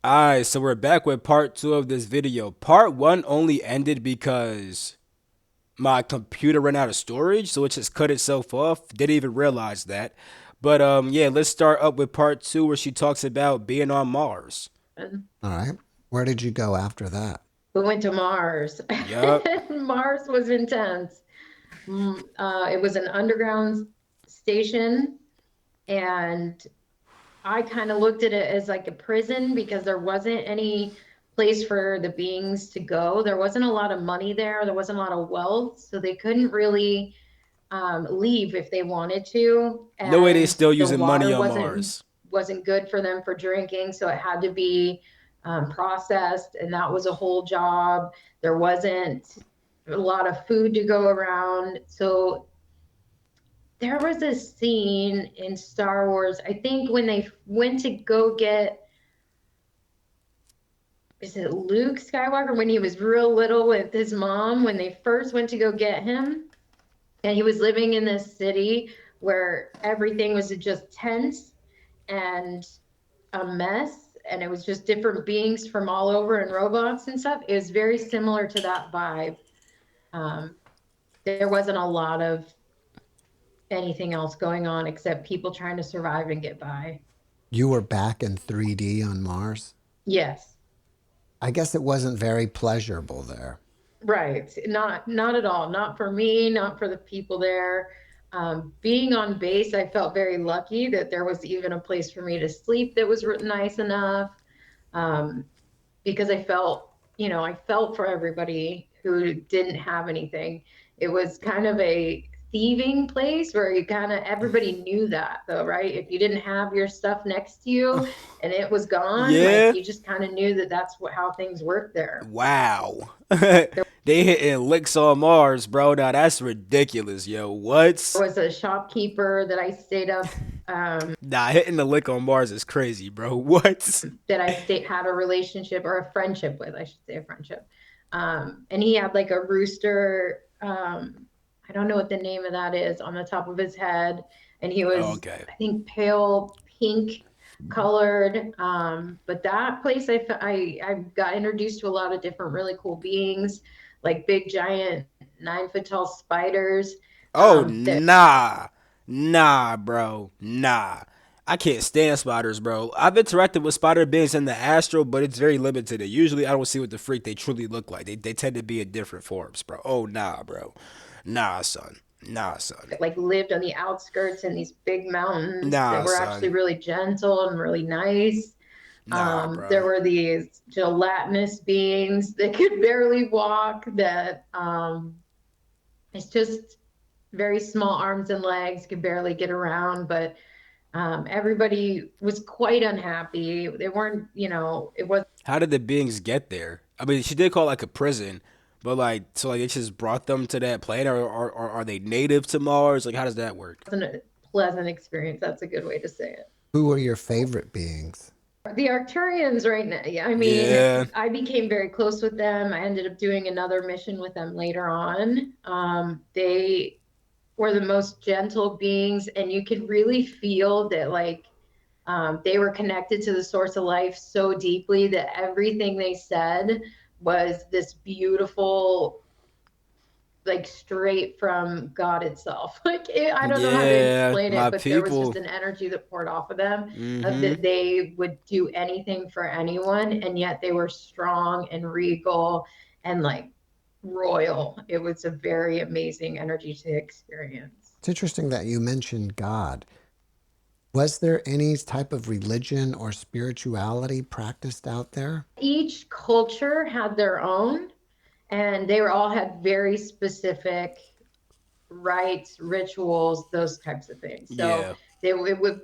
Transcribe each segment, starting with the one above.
Alright, so we're back with part two of this video. Part one only ended because my computer ran out of storage, so it just cut itself off. Didn't even realize that. But yeah, let's start up with part two where she talks about being on Mars. And All right. Where did you go after that? we went to Mars. Yup. Mars was intense. It was an underground station, and I kind of looked at it as like a prison because there wasn't any place for the beings to go. There wasn't a lot of money there. There wasn't a lot of wealth, so they couldn't really leave if they wanted to, No way they and still the using money water on wasn't Mars. wasn't good for them for drinking, so it had to be processed, and that was a whole job. There wasn't a lot of food to go around, so there was a scene in Star Wars, I think, when they went to go get, is it Luke Skywalker, when he was real little with his mom, when they first went to go get him, and he was living in this city where everything was just tense and a mess, and it was just different beings from all over and robots and stuff. It was very similar to that vibe. um, there wasn't a lot of anything else going on except people trying to survive and get by. You were back in 3D on Mars. Yes. I guess it wasn't very pleasurable there. Right. Not at all. Not for me, not for the people there. Being on base, I felt very lucky that there was even a place for me to sleep that was nice enough. Um, because I felt for everybody who didn't have anything. It was kind of a thieving place where you kind of everybody knew that though, right? If you didn't have your stuff next to you and it was gone, like Yeah? you just kind of knew that that's how things worked there. Wow. They hitting licks on Mars, bro. Now that's ridiculous, yo. There What? was a shopkeeper that I stayed up Nah, hitting the lick on Mars is crazy, bro. What? that I stayed had a relationship or a friendship with, I should say a friendship. And he had like a rooster, I don't know what the name of that is, on the top of his head. And he was, Okay. I think, pale pink colored. But that place, I got introduced to a lot of different really cool beings, like big giant 9 foot tall spiders. Oh, That nah. Nah, bro. Nah. I can't stand spiders, bro. I've interacted with spider beings in the astral, but it's very limited. Usually, I don't see what the freak they truly look like. They tend to be in different forms, bro. Oh, nah, bro. Nah, son. Nah, son. like lived on the outskirts in these big mountains that Nah, were actually son. really gentle and really nice. Nah, There bro. were these gelatinous beings that could barely walk, that it's just very small arms and legs, could barely get around, but everybody was quite unhappy. They weren't, it was How did the beings get there? I mean, she did call it like a prison, but like, so like it just brought them to that planet, or are they native to Mars? Like, how does that work? wasn't a pleasant experience. That's a good way to say it. Who were your favorite beings? The Arcturians right now, yeah, I mean, Yeah. I became very close with them. I ended up doing another mission with them later on. They were the most gentle beings, and you could really feel that, like, they were connected to the source of life so deeply that everything they said was this beautiful, like straight from God itself. I don't know how to Yeah, explain my it, but there was people. just an energy that poured off of them, of Mm-hmm. that they would do anything for anyone, and yet they were strong and regal and like royal. It was a very amazing energy to experience. It's interesting that you mentioned God. Was there any type of religion or spirituality practiced out there? Each culture had their own, and they were all had very specific rites, rituals, those types of things. So Yeah,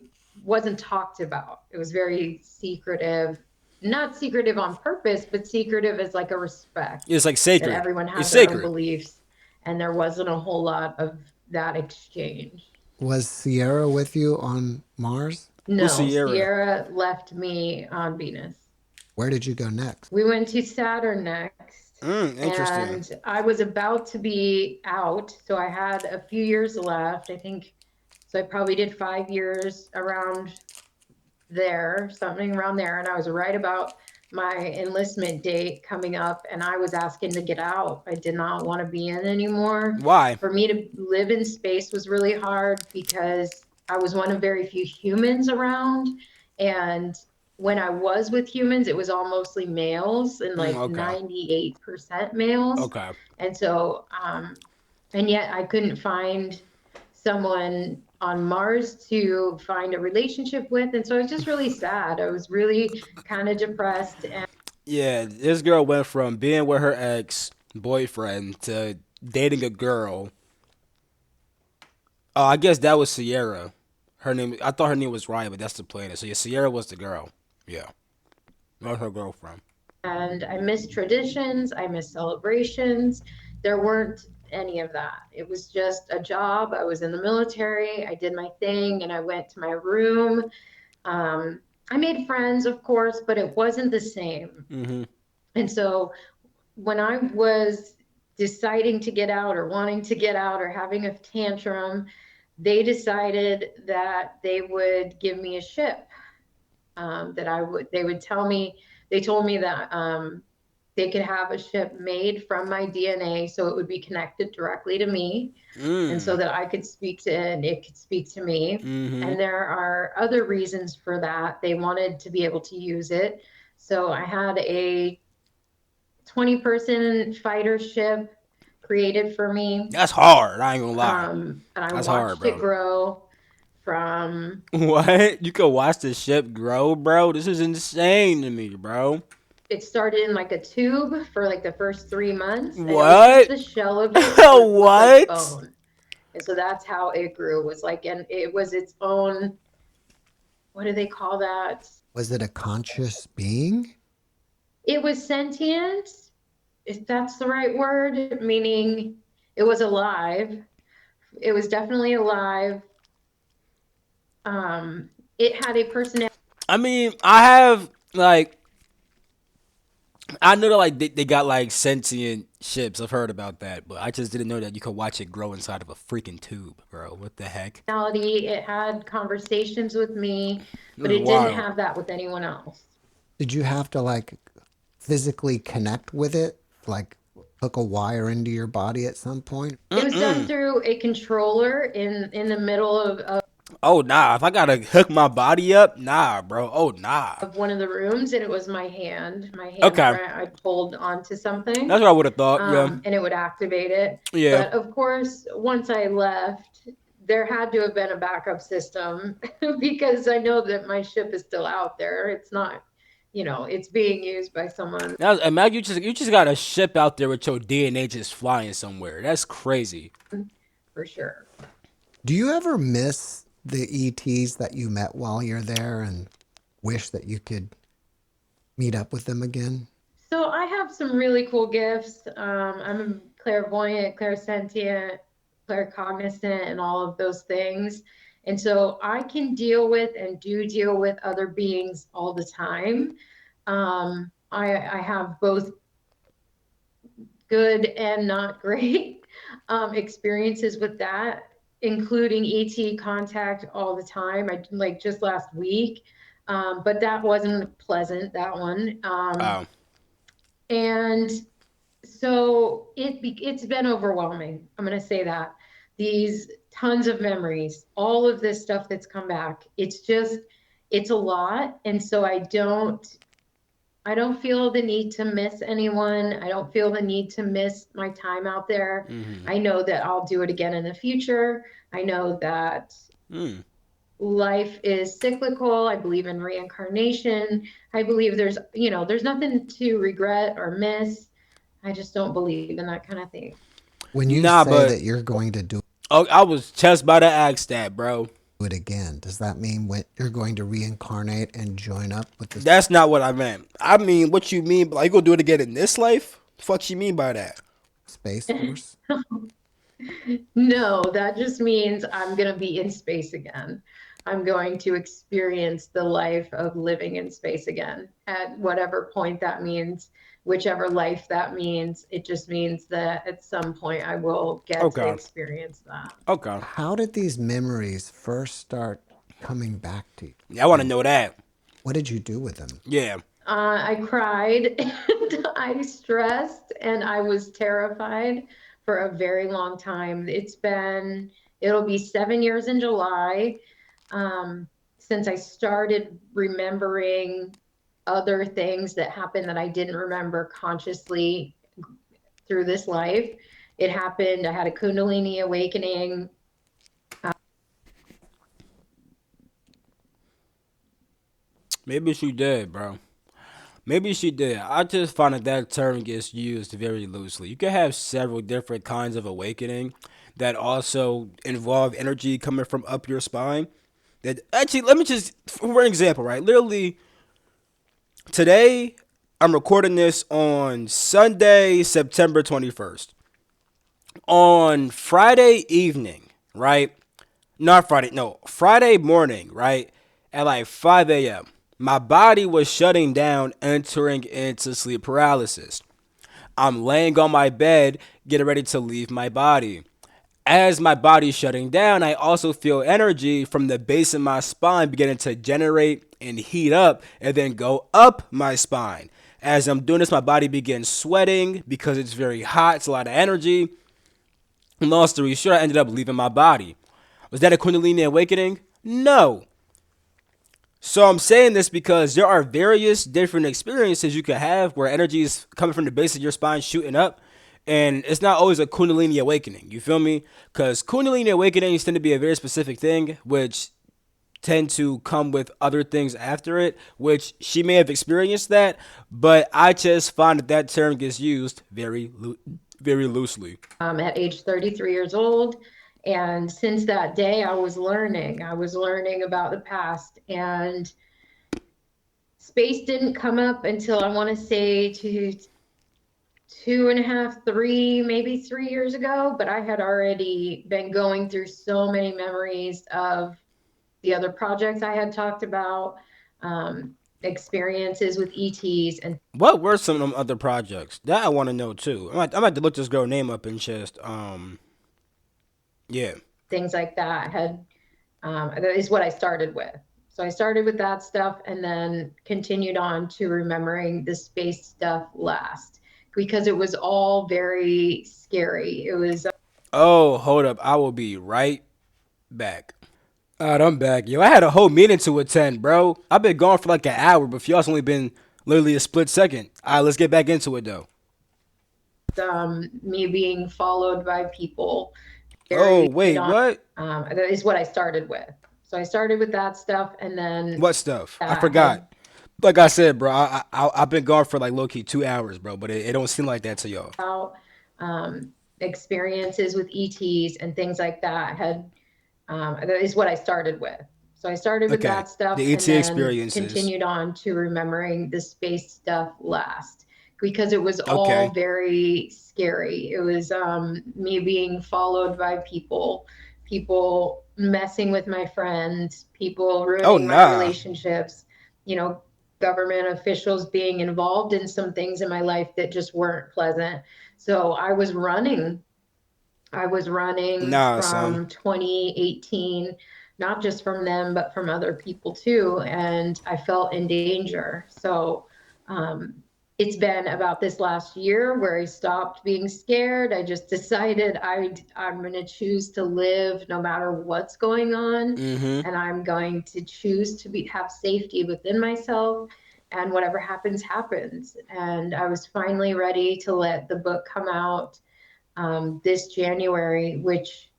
wasn't talked about. It was very secretive, not secretive on purpose, but secretive as like a respect it's like that sacred. everyone It's had their own sacred. beliefs, and there wasn't a whole lot of that exchange. Was Sierra with you on Mars? Who's No, Sierra? Sierra left me on Venus. Where did you go next? We went to Saturn next, Interesting. and I was about to be out, so I had a few years left, I think. So I probably did 5 years around there, something around there. And I was right about my enlistment date coming up, and I was asking to get out. I did not want to be in anymore. Why? For me to live in space was really hard because I was one of very few humans around. And when I was with humans, it was all mostly males and like Okay. 98% males. Okay. And so, and yet I couldn't find someone on Mars to find a relationship with. And so I was just really sad. I was really kind of depressed. And Yeah, this girl went from being with her ex boyfriend to dating a girl. Oh, I guess that was Sierra. Her name. I thought her name was Ryan, but that's the planet. So yeah, Sierra was the girl. Yeah, that was her girlfriend. I miss traditions, I miss celebrations. There weren't any of that. It was just a job. I was in the military. I did my thing and I went to my room. I made friends, of course, but it wasn't the same. Hmm. And so when I was deciding to get out or wanting to get out or having a tantrum, they decided that they would give me a ship. That I would, they would tell me, they told me that they could have a ship made from my DNA so it would be connected directly to me and so Mm. that I could speak to it and it could speak to me. Hmm. And there are other reasons for that. They wanted to be able to use it. So I had a 20-person fighter ship created for me. That's hard. I ain't gonna lie. And I That's hard, watched it bro. grow from, What? You could watch the ship grow, bro? This is insane to me, bro. it started in like a tube for like the first 3 months, and it was just What? the shell of it with like What? bone. And so that's how it grew, was like, and it was its own, what do they call that? Was it a conscious being? It was sentient, if that's the right word, meaning it was alive. It was definitely alive. It had a personality. I mean, I have like I know that like they got like sentient ships. I've heard about that, but I just didn't know that you could watch it grow inside of a freaking tube, bro. What the heck? It had conversations with me, This but is it didn't wild. have that with anyone else. Did you have to like physically connect with it? Like hook a wire into your body at some point? It was done Mm-mm. through a controller in the middle Oh nah. If I gotta hook my body up, nah, bro. Oh nah. of one of the rooms, and it was my hand Okay, where I'd hold onto something, that's what I would have thought. Yeah, and it would activate it. yeah. But of course, once I left, there had to have been a backup system because I know that my ship is still out there. It's not, it's being used by someone Now imagine you just got a ship out there with your DNA just flying somewhere. That's crazy. for sure. Do you ever miss the ETs that you met while you're there and wish that you could meet up with them again? So I have some really cool gifts. I'm a clairvoyant, clairsentient, claircognizant, and all of those things. And so I can deal with and do deal with other beings all the time. I have both good and not great experiences with that, including ET contact all the time. I like just last week, but that wasn't pleasant, that one. Wow. And so it's been overwhelming. I'm going to say that. These tons of memories, all of this stuff that's come back. It's a lot. And so I don't feel the need to miss anyone. I don't feel the need to miss my time out there. Mm-hmm. I know that I'll do it again in the future. I know that Mm. life is cyclical. I believe in reincarnation. I believe there's nothing to regret or miss. I just don't believe in that kind of thing. When you Nah, say but that you're going to do oh, I was just about to ask that, bro. it again, does that mean when you're going to reincarnate and join up with the That's not what I meant. I mean, what you mean? Like, you gonna do it again in this life? Fuck you mean by that? Space Force? No, that just means I'm going to be in space again. I'm going to experience the life of living in space again at whatever point that means, whichever life that means. It just means that at some point I will get to Okay. experience that. Okay. How did these memories first start coming back to you? Yeah, I want to And know that. what did you do with them? Yeah. I cried and I stressed and I was terrified for a very long time. It'll be 7 years in July, um, since I started remembering other things that happened that I didn't remember consciously through this life. It happened, I had a Kundalini awakening. Maybe she did, bro. Maybe she did. I just find that that term gets used very loosely. You can have several different kinds of awakening that also involve energy coming from up your spine. That actually, let me just, for an example, right? Literally, today, I'm recording this on Sunday, September 21st. On Friday evening, right? Not Friday, no, Friday morning, right? At like 5 a.m., my body was shutting down, entering into sleep paralysis. I'm laying on my bed, getting ready to leave my body. As my body's shutting down, I also feel energy from the base of my spine beginning to generate and heat up and then go up my spine. As I'm doing this, my body begins sweating because it's very hot, it's a lot of energy. Long story short, I ended up leaving my body. Was that a Kundalini awakening? No. So I'm saying this because there are various different experiences you can have where energy is coming from the base of your spine shooting up. And it's not always a Kundalini awakening. You feel me? Because Kundalini awakenings tend to be a very specific thing, which tend to come with other things after it, which she may have experienced that, but I just find that that term gets used very loosely. At age 33 years old. And since that day, I was learning about the past. And space didn't come up until I want to say 2.5, three, maybe 3 years ago. But I had already been going through so many memories of the other projects I had talked about, experiences with ETs and What were some of them other projects? That I want to know too. I might have to look this girl name up and just yeah. things like that had that is what I started with. So I started with that stuff and then continued on to remembering the space stuff last because it was all very scary. It was Oh, hold up. I will be right back. Alright, I'm back. Yo, I had a whole meeting to attend, bro. I've been gone for like an hour, but for y'all's only been literally a split second. Alright, let's get back into it though. me being followed by people. Oh, Very wait, on. what? That is what I started with. So I started with that stuff and then What stuff? I that had forgot. Like I said, bro, I've been gone for like low key 2 hours, bro, but it don't seem like that to y'all. out experiences with ETs and things like that had that is what I started with. So I started with Okay, that stuff the and ET then experiences. continued on to remembering the space stuff last because it was all Okay. very scary. It was me being followed by people, people messing with my friends, people Oh ruining my nah. relationships, you know, government officials being involved in some things in my life that just weren't pleasant. So I was running Nah, son. from 2018, not just from them, but from other people too. And I felt in danger. So um, it's been about this last year where I stopped being scared. I just decided I'm going to choose to live no matter what's going on. Mm-hmm. And I'm going to choose to have safety within myself. And whatever happens, happens. And I was finally ready to let the book come out this January, which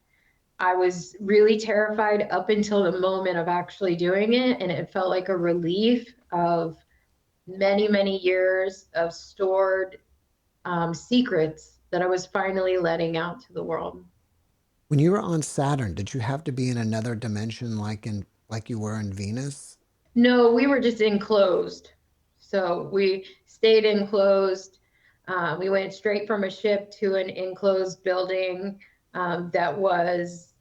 I was really terrified up until the moment of actually doing it. And it felt like a relief of many, many years of stored secrets that I was finally letting out to the world. When you were on Saturn, did you have to be in another dimension like you were in Venus? No, we were just enclosed. So we stayed enclosed. We went straight from a ship to an enclosed building that was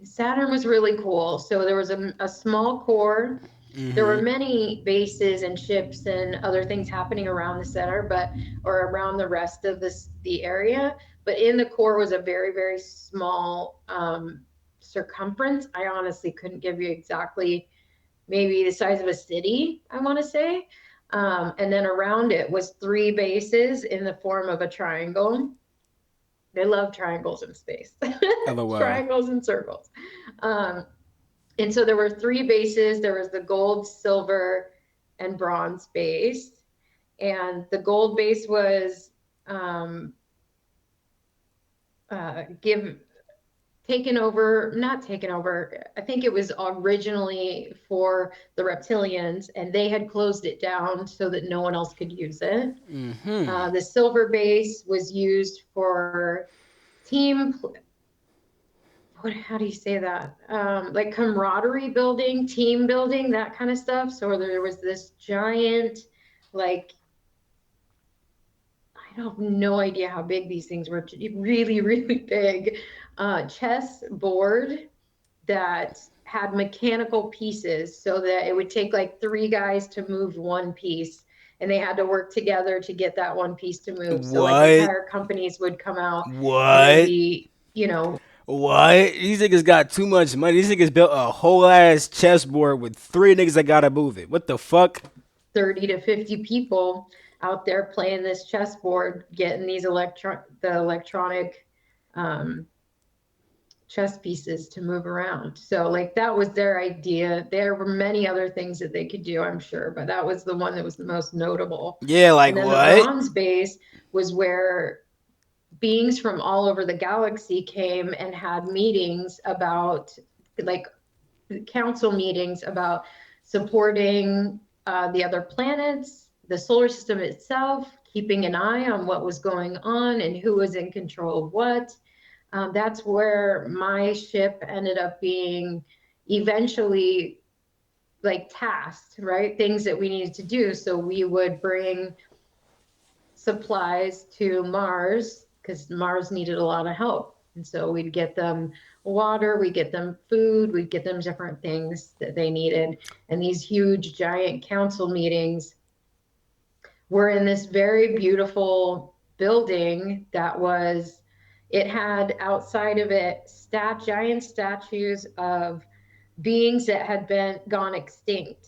Saturn was really cool. So there was a small core. There were Mm-hmm. many bases and ships and other things happening around the center, but or around the rest of the area. But in the core was a very, very small circumference, I honestly couldn't give you exactly, maybe the size of a city, I want to say. And then around it was three bases in the form of a triangle. They love triangles in space, LOL. triangles and circles. Um, and so there were three bases. There was the gold, silver, and bronze base. And the gold base was um, give taken over, not taken over. I think it was originally for the reptilians, and they had closed it down so that no one else could use it. The silver base was used for team, how do you say that? Like camaraderie building, team building, that kind of stuff. So there was this giant, like, I have no idea how big these things were, really, really big chess board that had mechanical pieces so that it would take like three guys to move one piece, and they had to work together to get that one piece to move. So like What? entire companies would come out and they'd What? be, you know, What? These niggas got too much money. These niggas built a whole ass chessboard with three niggas that gotta move it. What the fuck? 30 to 50 people out there playing this chessboard, getting these electronic um, chess pieces to move around. So like that was their idea. There were many other things that they could do, I'm sure, but that was the one that was the most notable. Yeah, like And then the what? bronze base was where beings from all over the galaxy came and had meetings about, like, council meetings about supporting the other planets, the solar system itself, keeping an eye on what was going on and who was in control of what. That's where my ship ended up being eventually, like, tasked, right? Things that we needed to do. So we would bring supplies to Mars because Mars needed a lot of help. And so we'd get them water, we'd get them food, we'd get them different things that they needed. And these huge, giant council meetings were in this very beautiful building that was, it had outside of it giant statues of beings that had been gone extinct.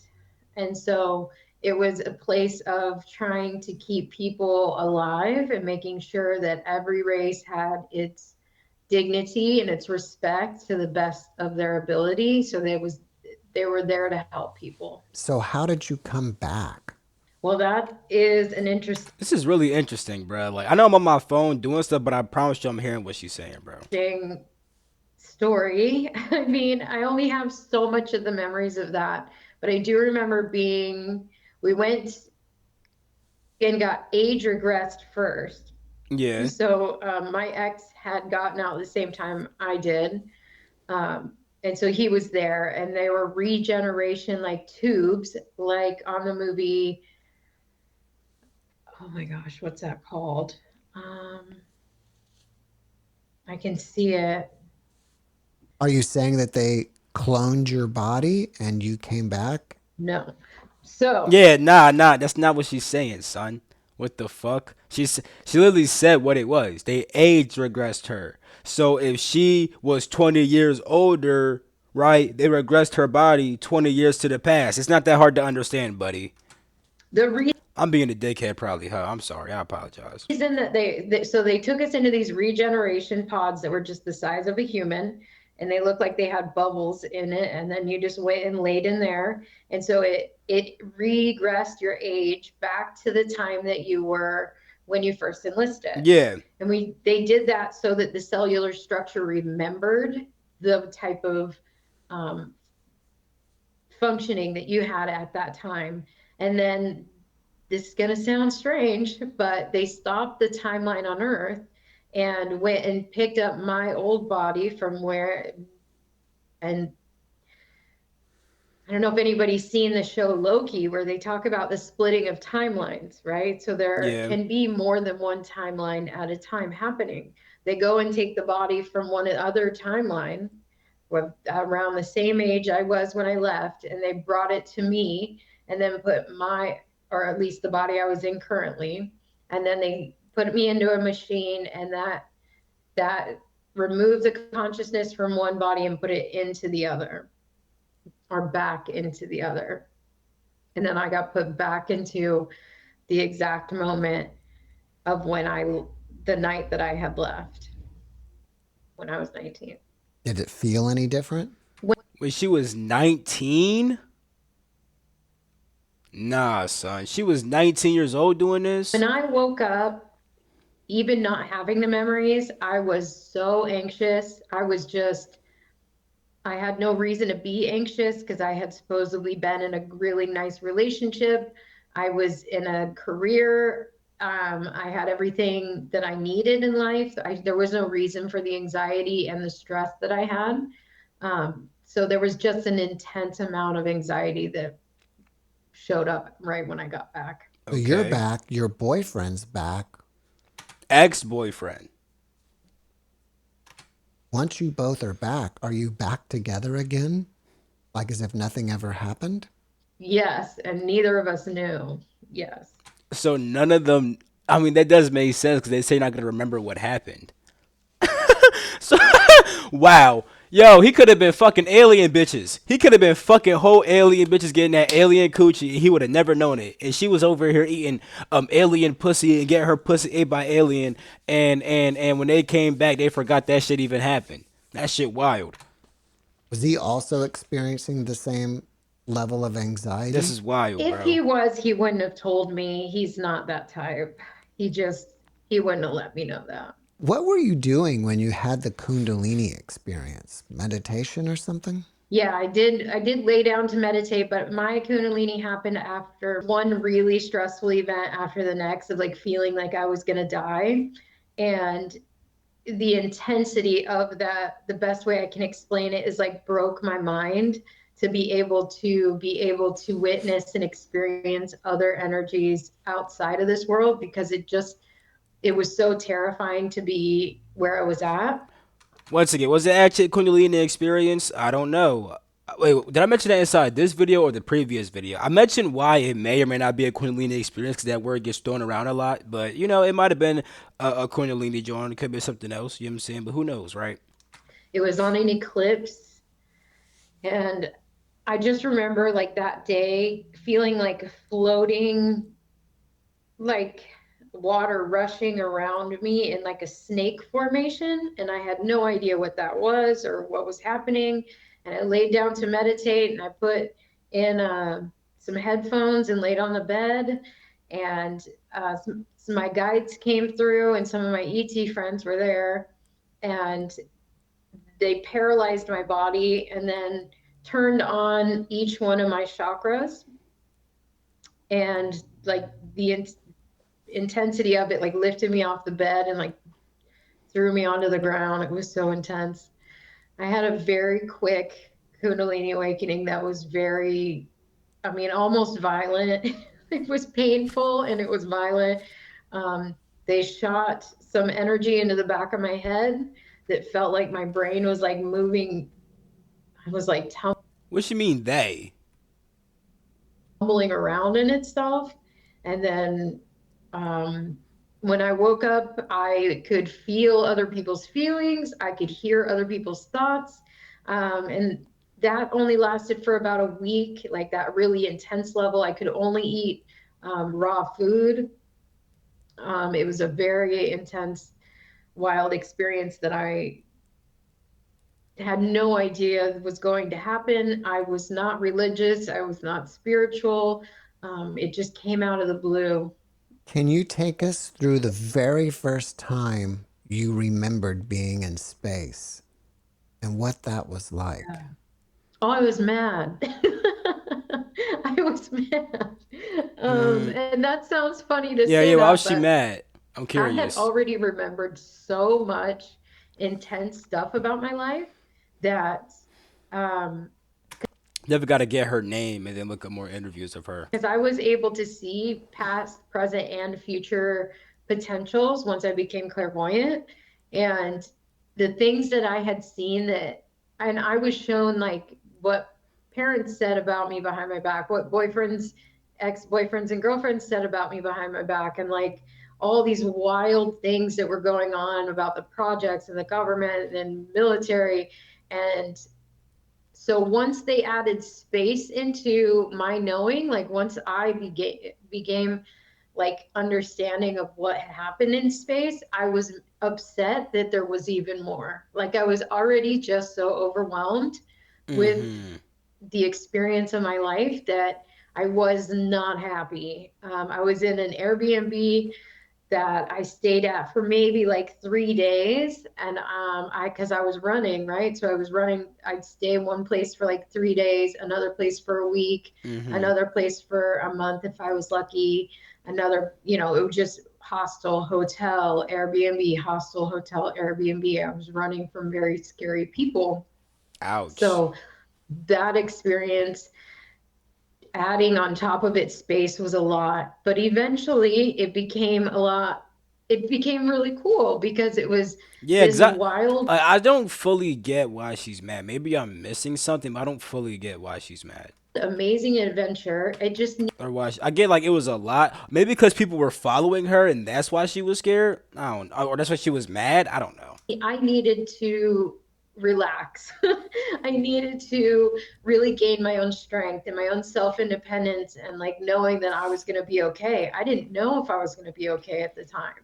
And so it was a place of trying to keep people alive and making sure that every race had its dignity and its respect to the best of their ability. So they were there to help people. So how did you come back? Well, that is an This is really interesting, bro. Like I know I'm on my phone doing stuff, but I promise you I'm hearing what she's saying, bro. interesting story. I mean, I only have so much of the memories of that, but I do remember we went and got age regressed first. Yeah. So my ex had gotten out at the same time I did. And so he was there, and they were regeneration, like tubes, like on the movie. Oh my gosh, what's that called? Um, I can see it. Are you saying that they cloned your body and you came back? No. So Yeah, nah. That's not what she's saying, son. What the fuck? She literally said what it was. They age regressed her. So if she was 20 years older, right? They regressed her body 20 years to the past. It's not that hard to understand, buddy. the I'm being a dickhead, probably. Huh? I'm sorry. I apologize. reason that so they took us into these regeneration pods that were just the size of a human, and they looked like they had bubbles in it, and then you just went and laid in there, and so it regressed your age back to the time that you were when you first enlisted. Yeah, And they did that so that the cellular structure remembered the type of um, functioning that you had at that time. And then, this is going to sound strange, but they stopped the timeline on Earth and went and picked up my old body from where, and I don't know if anybody's seen the show Loki, where they talk about the splitting of timelines, right? So there yeah, can be more than one timeline at a time happening. They go and take the body from one other timeline, around the same age I was when I left, and they brought it to me, and then put or at least the body I was in currently, and then they put me into a machine, and that remove the consciousness from one body and put it into the other, or back into the other. And then I got put back into the exact moment of the night that I had left when I was 19. Did it feel any different? When she was 19? Nah, son. She was 19 years old doing When this? I woke up, even not having the memories, I was so anxious. I had no reason to be anxious because I had supposedly been in a really nice relationship. I was in a career. I had everything that I needed in life. There was no reason for the anxiety and the stress that I had. So there was just an intense amount of anxiety that showed up right when I got back. So you're Okay. back, your boyfriend's back. Ex boyfriend. Once you both are back, are you back together again? Like as if nothing ever happened? Yes, and neither of us knew. Yes. So none of them. I mean, that does make sense because they say you're not gonna remember what happened. So, wow. Yo, he could have been fucking alien bitches. He could have been fucking whole alien bitches getting that alien coochie. And he would have never known it. And she was over here eating alien pussy and getting her pussy ate by alien. And when they came back, they forgot that shit even happened. That shit wild. Was he also experiencing the same level of This anxiety? is wild, If bro. he was, he wouldn't have told me. He's not that type. He just, he wouldn't have let me know that. What were you doing when you had the Kundalini experience? Meditation or something? Yeah, I did lay down to meditate, but my Kundalini happened after one really stressful event after the next of like feeling like I was gonna die. And the intensity of that, the best way I can explain it is like broke my mind to be able to witness and experience other energies outside of this world, because it was so terrifying to be where I was at. Once again, was it actually a Kundalini experience? I don't know. Wait, did I mention that inside this video or the previous video? I mentioned why it may or may not be a Kundalini experience because that word gets thrown around a lot. But, you know, it might have been a Kundalini joint. It could be something else. You know what I'm saying? But who knows, right? It was on an eclipse, and I just remember like that day feeling like floating, like water rushing around me in like a snake formation. And I had no idea what that was or what was happening. And I laid down to meditate, and I put in some headphones and laid on the bed. And some my guides came through, and some of my ET friends were there. And they paralyzed my body and then turned on each one of my chakras. And like the intensity of it like lifted me off the bed and like threw me onto the ground. It was so intense. I had a very quick Kundalini awakening that was very, I mean, almost violent. It was painful and it was violent. Um, they shot some energy into the back of my head that felt like my brain was like moving. I was like What you mean they? tumbling around in itself. And then um, when I woke up, I could feel other people's feelings, I could hear other people's thoughts. And that only lasted for about a week, like that really intense level. I could only eat raw food. It was a very intense, wild experience that I had no idea was going to happen. I was not religious, I was not spiritual. It just came out of the blue. Can you take us through the very first time you remembered being in space and what that was like? Oh, I was mad. I was mad. Mm, And that sounds funny to yeah, say yeah. Why was that, she but mad? I'm I had curious. already remembered so much intense stuff about my life that um, Never got to get her name and then look up more interviews of her. because I was able to see past, present, and future potentials once I became clairvoyant. And the things that I had seen that, and I was shown like what parents said about me behind my back, what boyfriends, ex-boyfriends, and girlfriends said about me behind my back, and like all these wild things that were going on about the projects and the government and military. And so once they added space into my knowing, like once I became like understanding of what happened in space, I was upset that there was even more. Like I was already just so overwhelmed with Mm-hmm. the experience of my life that I was not happy. I was in an Airbnb that I stayed at for maybe like 3 days. And because I was running, right? So I was running, I'd stay in one place for like 3 days, another place for a week, Mm-hmm. another place for a month if I was lucky, another, it was just hostel, hotel, Airbnb, hostel, hotel, Airbnb. I was running from very scary people. Ouch. So that experience, adding on top of it space, was a lot, but eventually it became really cool because it was Yeah, this exactly. wild, I don't fully get why she's mad. Maybe I'm missing something, but I don't fully get why she's mad. amazing adventure. It just Or why I get like it was a lot. Maybe because people were following her and that's why she was scared. I don't. Or that's why she was mad. I don't know. I needed to relax. I needed to really gain my own strength and my own self-independence, and like knowing that I was going to be okay. I didn't know if I was going to be okay at the time.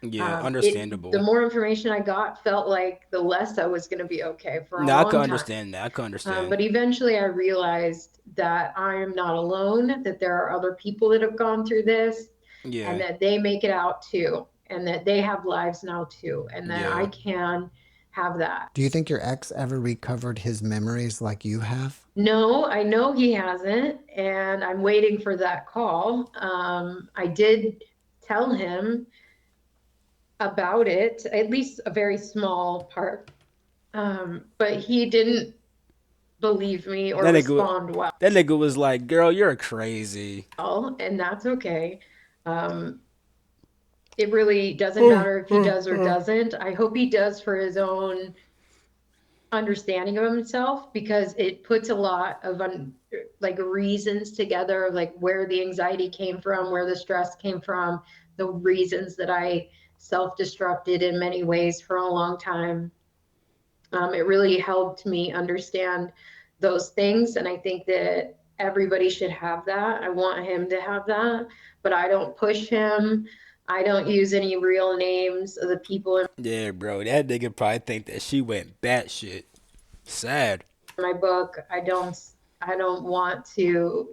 Yeah, The understandable. more information I got felt like the less I was going to be okay for a No, I could long time. understand that. I could understand. But eventually I realized that I am not alone, that there are other people that have gone through this, and Yeah, that they make it out too, and that they have lives now too, and that I yeah. can have that. Do you think your ex ever recovered his memories like you have? No, I know he hasn't, and I'm waiting for that call. I did tell him about it, at least a very small part, but he didn't believe me or That nigga, respond that nigga was like, "Girl, you're crazy." well, and that's okay. Um, it really doesn't matter if he does or doesn't. I hope he does for his own understanding of himself, because it puts a lot of like reasons together of like where the anxiety came from, where the stress came from, the reasons that I self-destructed in many ways for a long time. It really helped me understand those things. And I think that everybody should have that. I want him to have that, but I don't push him. I don't use any real names of the people in Yeah, bro. That nigga probably think that she went batshit. Sad. my book. I don't want to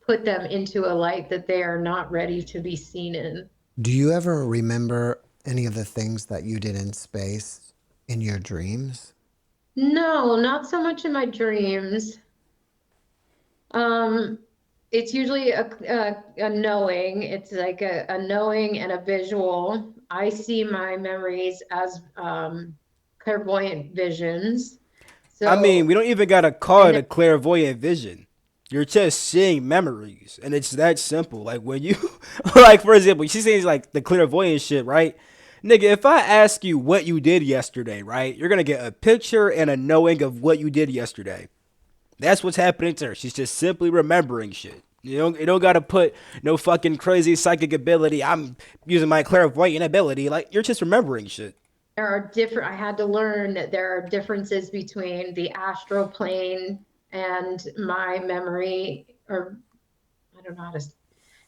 put them into a light that they are not ready to be seen in. Do you ever remember any of the things that you did in space in your dreams? No, not so much in my dreams. Um, it's usually a knowing. It's like a knowing and a visual. I see my memories as clairvoyant visions. I mean, So, we don't even gotta call and it a clairvoyant vision. You're just seeing memories, and it's that simple. Like when you, like for example, she says like the clairvoyant shit, right? Nigga, if I ask you what you did yesterday, right, you're gonna get a picture and a knowing of what you did yesterday. That's what's happening to her. She's just simply remembering shit. You don't gotta put no fucking crazy psychic ability. I'm using my clairvoyant ability. Like you're just remembering shit. there are different, I had to learn that there are differences between the astral plane and my memory, or I don't know how to,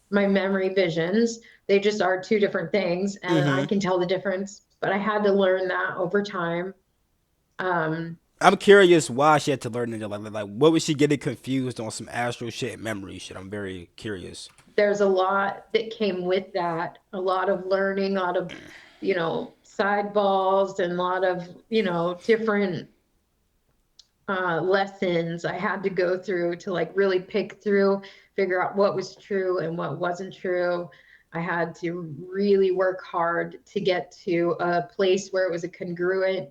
my memory visions. They just are two different things, and I Mm-hmm. can tell the difference, but I had to learn that over time. Um, I'm curious why she had to learn it. Like, what was she getting confused on some astral shit and memory shit? I'm very curious. there's a lot that came with that, a lot of learning, a lot of, side balls, and a lot of, different lessons I had to go through to like really pick through, figure out what was true and what wasn't true. I had to really work hard to get to a place where it was a congruent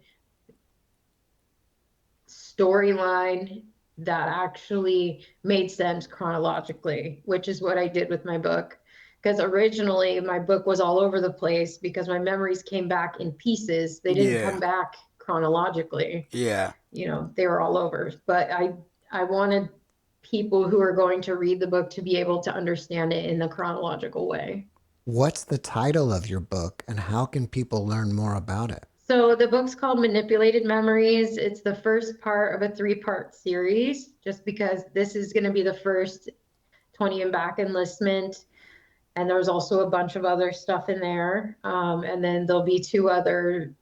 storyline that actually made sense chronologically, which is what I did with my book. Because originally my book was all over the place because my memories came back in pieces. They didn't come Yeah, back chronologically. yeah, They were all over. But I wanted people who are going to read the book to be able to understand it in the chronological way. What's the title of your book and how can people learn more about it? So the book's called Manipulated Memories. It's the first part of a three-part series, just because this is going to be the first 20 and back enlistment. And there's also a bunch of other stuff in there. And then there'll be two other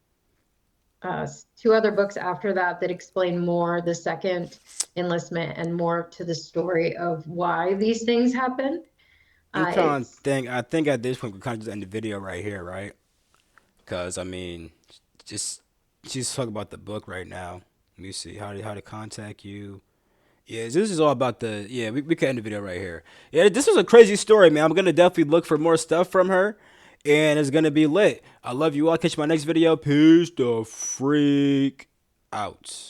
books after that that explain more the second enlistment and more to the story of why these things happen. I'm trying to It's think. I think at this point we kind of just end the video right here, right? Because I mean, just she's talking about the book right now. Let me see how to contact you. Yeah, this is all about the. Yeah, we can end the video right here. Yeah, this was a crazy story, man. I'm gonna definitely look for more stuff from her, and it's gonna be lit. I love you all. Catch my next video. Peace the freak out.